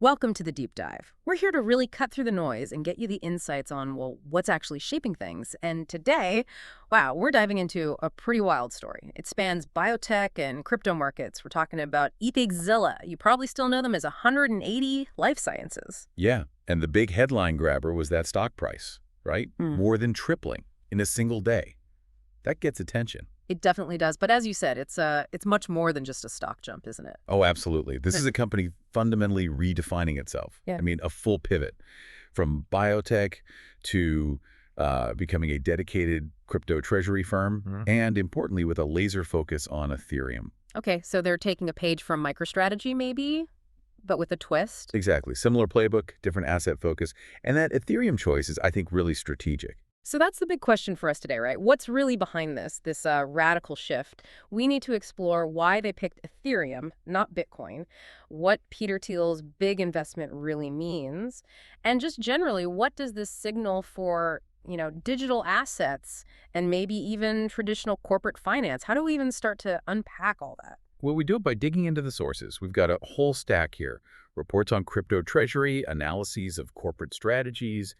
Welcome to the deep dive. We're here to really cut through the noise and get you the insights on, well, what's actually shaping things. And today, wow, we're diving into a pretty wild story. It spans biotech and crypto markets. We're talking about ETHZilla. You probably still know them as 180 life sciences. Yeah, and the big headline grabber was that stock price, right? Hmm. More than tripling in a single day. That gets attention. It definitely does. But as you said, it's much more than just a stock jump, isn't it? Oh, absolutely. This is a company fundamentally redefining itself. Yeah. I mean, a full pivot from biotech to becoming a dedicated crypto treasury firm, and importantly, with a laser focus on Ethereum. Okay, so they're taking a page from MicroStrategy, maybe, but with a twist. Exactly. Similar playbook, different asset focus. And that Ethereum choice is, I think, really strategic. So that's the big question for us today, right? What's really behind this radical shift? We need to explore why they picked Ethereum, not Bitcoin, what Peter Thiel's big investment really means, and just generally, what does this signal for, digital assets and maybe even traditional corporate finance? How do we even start to unpack all that? Well, we do it by digging into the sources. We've got a whole stack here. Reports on crypto treasury, analyses of corporate strategies,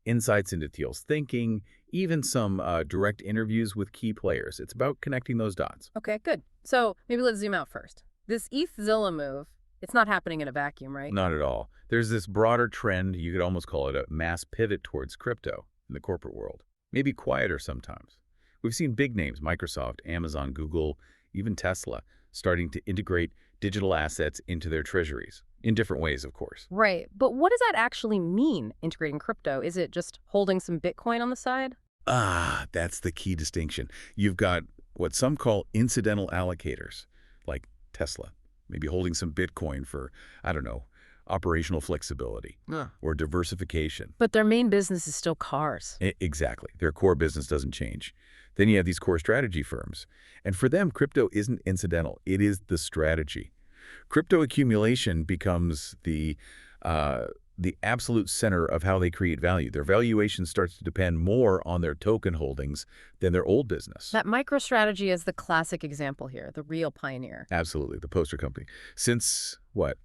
insights into Thiel's thinking, even some direct interviews with key players. It's about connecting those dots. Okay, good. So maybe let's zoom out first. This ETHZilla move, it's not happening in a vacuum, right? Not at all. There's this broader trend, you could almost call it a mass pivot towards crypto in the corporate world. Maybe quieter sometimes. We've seen big names, Microsoft, Amazon, Google, even Tesla, starting to integrate digital assets into their treasuries. In different ways, of course. Right. But what does that actually mean, integrating crypto? Is it just holding some Bitcoin on the side? That's the key distinction. You've got what some call incidental allocators, like Tesla, maybe holding some Bitcoin for, I don't know, operational flexibility or diversification. But their main business is still cars. Exactly. Their core business doesn't change. Then you have these core strategy firms. And for them, crypto isn't incidental. It is the strategy. Crypto accumulation becomes the absolute center of how they create value. Their valuation starts to depend more on their token holdings than their old business. That MicroStrategy is the classic example here, the real pioneer. Absolutely, the poster company. Since,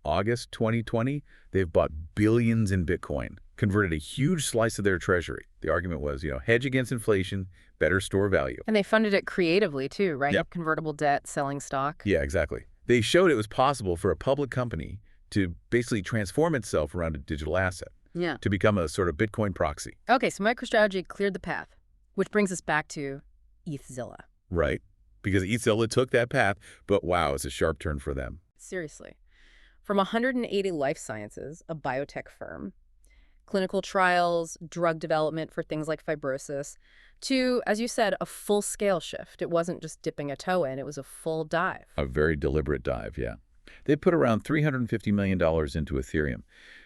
August 2020, they've bought billions in Bitcoin, converted a huge slice of their treasury. The argument was, hedge against inflation, better store value. And they funded it creatively too, right? Yep. Convertible debt, selling stock. Yeah, exactly. They showed it was possible for a public company to basically transform itself around a digital asset, to become a sort of Bitcoin proxy. Okay, so MicroStrategy cleared the path, which brings us back to ETHZilla. Right, because ETHZilla took that path, but wow, it's a sharp turn for them. Seriously. From 180 life sciences, a biotech firm, clinical trials, drug development for things like fibrosis, to, as you said, a full-scale shift. It wasn't just dipping a toe in, it was a full dive. A very deliberate dive, yeah. They put around $350 million into Ethereum,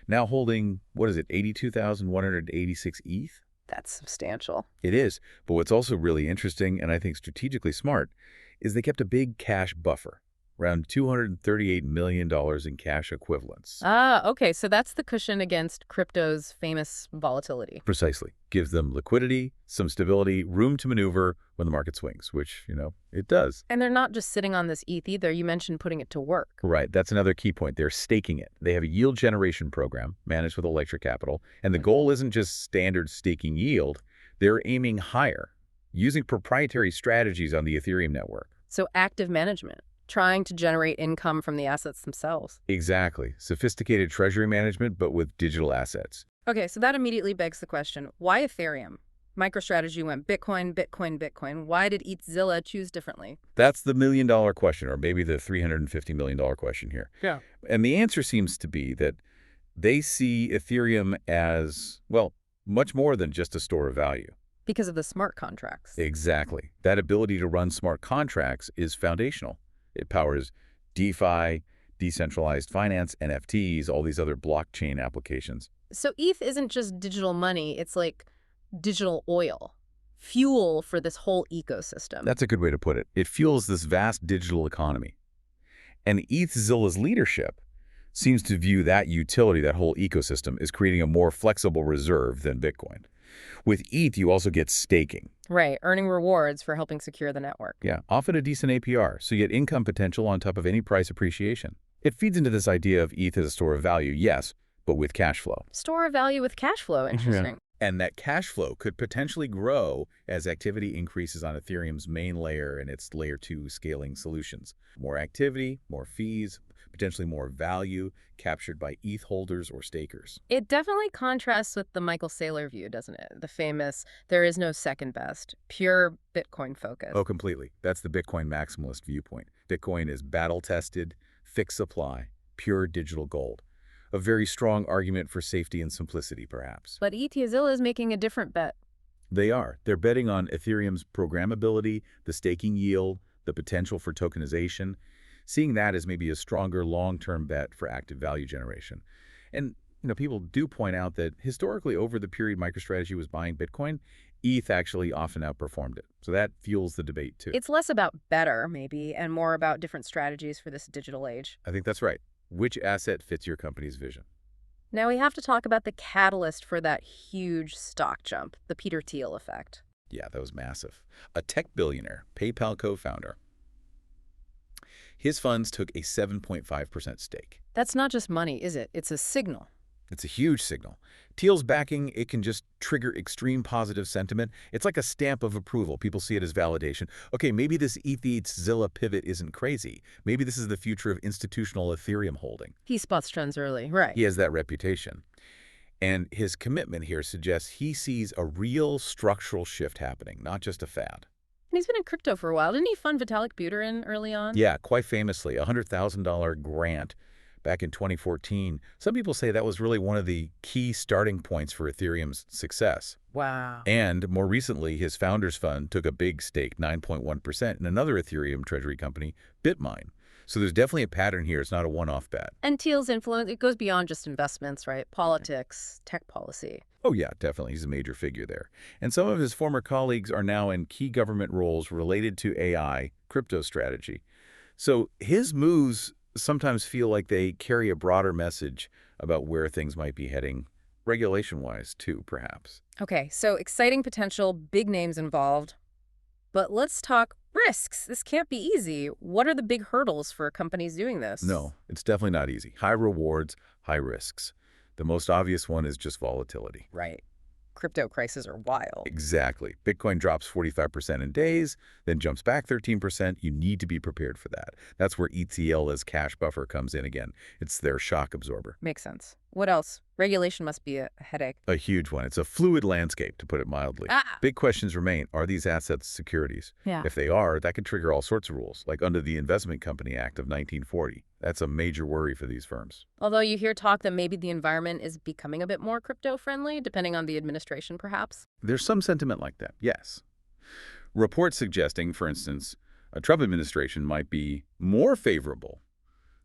now holding, 82,186 ETH? That's substantial. It is, but what's also really interesting, and I think strategically smart, is they kept a big cash buffer. Around $238 million in cash equivalents. Okay, so that's the cushion against crypto's famous volatility. Precisely. Gives them liquidity, some stability, room to maneuver when the market swings, which, it does. And they're not just sitting on this ETH either. You mentioned putting it to work. Right. That's another key point. They're staking it. They have a yield generation program managed with electric capital, and the goal isn't just standard staking yield. They're aiming higher, using proprietary strategies on the Ethereum network. So active management. Trying to generate income from the assets themselves. Exactly. Sophisticated treasury management, but with digital assets. Okay, so that immediately begs the question, why Ethereum? MicroStrategy went Bitcoin, Bitcoin, Bitcoin. Why did ETHZilla choose differently? That's the million-dollar question, or maybe the $350 million question here. Yeah. And the answer seems to be that they see Ethereum as, much more than just a store of value. Because of the smart contracts. Exactly. That ability to run smart contracts is foundational. It powers DeFi, decentralized finance, NFTs, all these other blockchain applications. So ETH isn't just digital money, it's like digital oil, fuel for this whole ecosystem. That's a good way to put it. It fuels this vast digital economy. And ETHZilla's leadership seems to view that utility, that whole ecosystem, as creating a more flexible reserve than Bitcoin. With ETH, you also get staking. Right, earning rewards for helping secure the network. Yeah, often a decent APR, so you get income potential on top of any price appreciation. It feeds into this idea of ETH as a store of value, yes, but with cash flow. Store of value with cash flow. Interesting. And that cash flow could potentially grow as activity increases on Ethereum's main layer and its layer 2 scaling solutions. More activity, more fees, potentially more value captured by ETH holders or stakers. It definitely contrasts with the Michael Saylor view, doesn't it? The famous, there is no second best, pure Bitcoin focus. Oh, completely. That's the Bitcoin maximalist viewpoint. Bitcoin is battle-tested, fixed supply, pure digital gold. A very strong argument for safety and simplicity, perhaps. But ETHZilla is making a different bet. They are. They're betting on Ethereum's programmability, the staking yield, the potential for tokenization, seeing that as maybe a stronger long-term bet for active value generation. And, people do point out that historically over the period MicroStrategy was buying Bitcoin, ETH actually often outperformed it. So that fuels the debate too. It's less about better, maybe, and more about different strategies for this digital age. I think that's right. Which asset fits your company's vision? Now we have to talk about the catalyst for that huge stock jump, the Peter Thiel effect. Yeah, that was massive. A tech billionaire, PayPal co-founder. His funds took a 7.5% stake. That's not just money, is it? It's a signal. It's a huge signal. Thiel's backing, it can just trigger extreme positive sentiment. It's like a stamp of approval. People see it as validation. Okay, maybe this ETHZilla pivot isn't crazy. Maybe this is the future of institutional Ethereum holding. He spots trends early, right? He has that reputation. And his commitment here suggests he sees a real structural shift happening, not just a fad. And he's been in crypto for a while. Didn't he fund Vitalik Buterin early on? Yeah, quite famously, a $100,000 grant back in 2014. Some people say that was really one of the key starting points for Ethereum's success. Wow. And more recently, his founders fund took a big stake, 9.1%, in another Ethereum treasury company, Bitmine. So there's definitely a pattern here. It's not a one-off bet. And Thiel's influence, it goes beyond just investments, right? Politics, tech policy. Oh yeah, definitely. He's a major figure there. And some of his former colleagues are now in key government roles related to AI, crypto strategy. So his moves sometimes feel like they carry a broader message about where things might be heading, regulation-wise too, perhaps. Okay, so exciting potential, big names involved. But let's talk risks. This can't be easy. What are the big hurdles for companies doing this? No, it's definitely not easy. High rewards, high risks. The most obvious one is just volatility. Right. Crypto crises are wild. Exactly. Bitcoin drops 45% in days, then jumps back 13%. You need to be prepared for that. That's where ETHZilla's cash buffer comes in again. It's their shock absorber. Makes sense. What else? Regulation must be a headache. A huge one. It's a fluid landscape, to put it mildly. Big questions remain. Are these assets securities? Yeah. If they are, that could trigger all sorts of rules, like under the Investment Company Act of 1940. That's a major worry for these firms. Although you hear talk that maybe the environment is becoming a bit more crypto-friendly, depending on the administration, perhaps? There's some sentiment like that, yes. Reports suggesting, for instance, a Trump administration might be more favorable,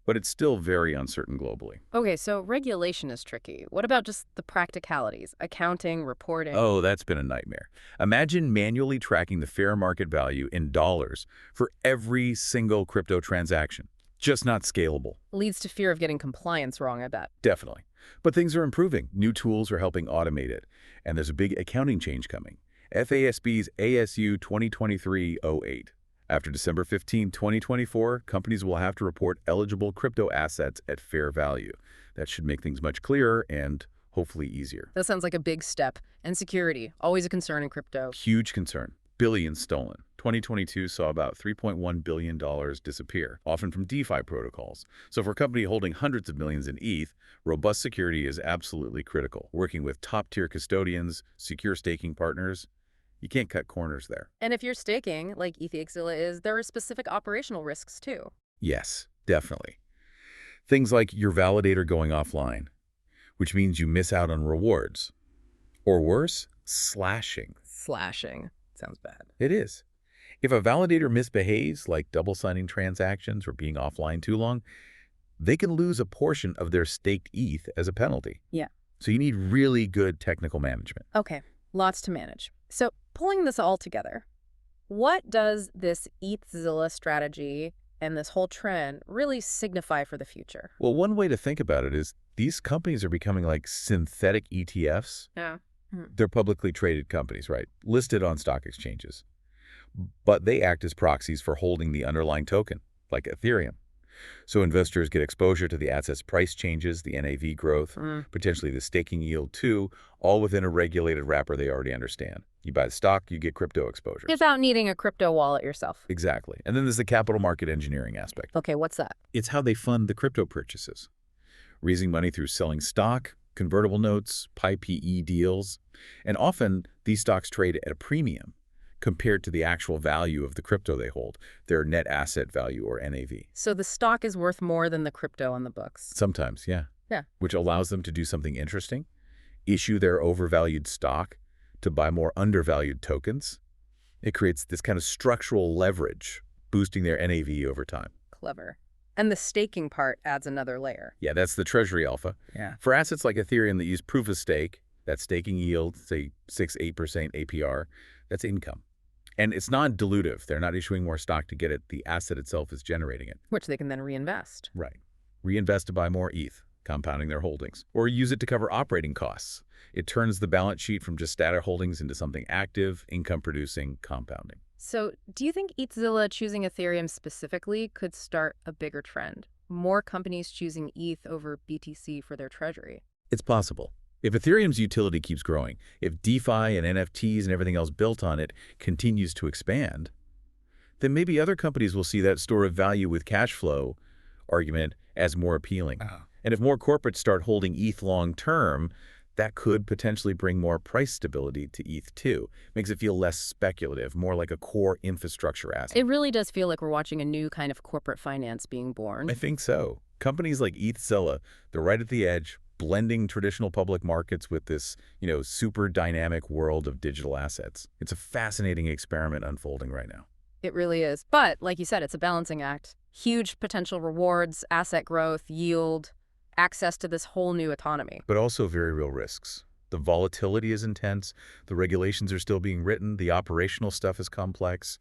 but it's still very uncertain globally. Okay, so regulation is tricky. What about just the practicalities? Accounting, reporting? Oh, that's been a nightmare. Imagine manually tracking the fair market value in dollars for every single crypto transaction. Just not scalable. Leads to fear of getting compliance wrong, I bet. Definitely. But things are improving. New tools are helping automate it. And there's a big accounting change coming. FASB's ASU 2023-08. After December 15, 2024, companies will have to report eligible crypto assets at fair value. That should make things much clearer and hopefully easier. That sounds like a big step. And security, always a concern in crypto. Huge concern. Billions stolen. 2022 saw about $3.1 billion disappear, often from DeFi protocols. So for a company holding hundreds of millions in ETH, robust security is absolutely critical. Working with top-tier custodians, secure staking partners, you can't cut corners there. And if you're staking, like ETHZilla is, there are specific operational risks too. Yes, definitely. Things like your validator going offline, which means you miss out on rewards. Or worse, slashing. Slashing. Sounds bad. It is. If a validator misbehaves, like double-signing transactions or being offline too long, they can lose a portion of their staked ETH as a penalty. Yeah. So you need really good technical management. Okay, lots to manage. So pulling this all together, what does this ETHZilla strategy and this whole trend really signify for the future? Well, one way to think about it is these companies are becoming like synthetic ETFs. Yeah. They're publicly traded companies, right? Listed on stock exchanges. But they act as proxies for holding the underlying token, like Ethereum. So investors get exposure to the asset's price changes, the NAV growth, Mm. potentially the staking yield too, all within a regulated wrapper they already understand. You buy the stock, you get crypto exposure. Without needing a crypto wallet yourself. Exactly. And then there's the capital market engineering aspect. Okay, what's that? It's how they fund the crypto purchases, raising money through selling stock, convertible notes, PIPE deals, and often these stocks trade at a premium compared to the actual value of the crypto they hold, their net asset value or NAV. So the stock is worth more than the crypto on the books. Sometimes, yeah. Yeah. Which allows them to do something interesting, issue their overvalued stock to buy more undervalued tokens. It creates this kind of structural leverage, boosting their NAV over time. Clever. And the staking part adds another layer. Yeah, that's the Treasury alpha. Yeah. For assets like Ethereum that use proof of stake, that staking yield, say 6-8% APR, that's income. And it's non-dilutive. They're not issuing more stock to get it. The asset itself is generating it. Which they can then reinvest. Right. Reinvest to buy more ETH, compounding their holdings. Or use it to cover operating costs. It turns the balance sheet from just static holdings into something active, income-producing, compounding. So do you think ETHZilla choosing Ethereum specifically could start a bigger trend? More companies choosing ETH over BTC for their treasury? It's possible. If Ethereum's utility keeps growing, if DeFi and NFTs and everything else built on it continues to expand, then maybe other companies will see that store of value with cash flow argument as more appealing. And if more corporates start holding ETH long-term, that could potentially bring more price stability to ETH too. Makes it feel less speculative, more like a core infrastructure asset. It really does feel like we're watching a new kind of corporate finance being born. I think so. Companies like ETHZilla, they're right at the edge, blending traditional public markets with this, super dynamic world of digital assets. It's a fascinating experiment unfolding right now. It really is. But, like you said, it's a balancing act. Huge potential rewards, asset growth, yield, access to this whole new autonomy. But also very real risks. The volatility is intense, the regulations are still being written, the operational stuff is complex,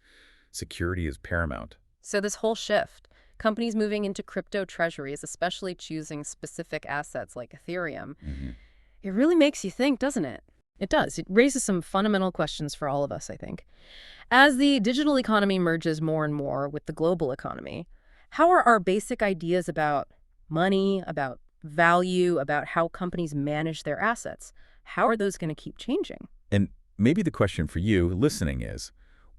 security is paramount. So this whole shift, companies moving into crypto treasuries, especially choosing specific assets like Ethereum, it really makes you think, doesn't it? It does. It raises some fundamental questions for all of us, I think. As the digital economy merges more and more with the global economy, how are our basic ideas about money, about value, about how companies manage their assets, how are those going to keep changing? And maybe the question for you listening is,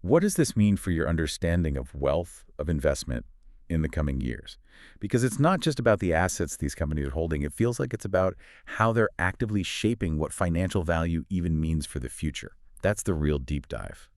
what does this mean for your understanding of wealth, of investment in the coming years? Because it's not just about the assets these companies are holding. It feels like it's about how they're actively shaping what financial value even means for the future. That's the real deep dive.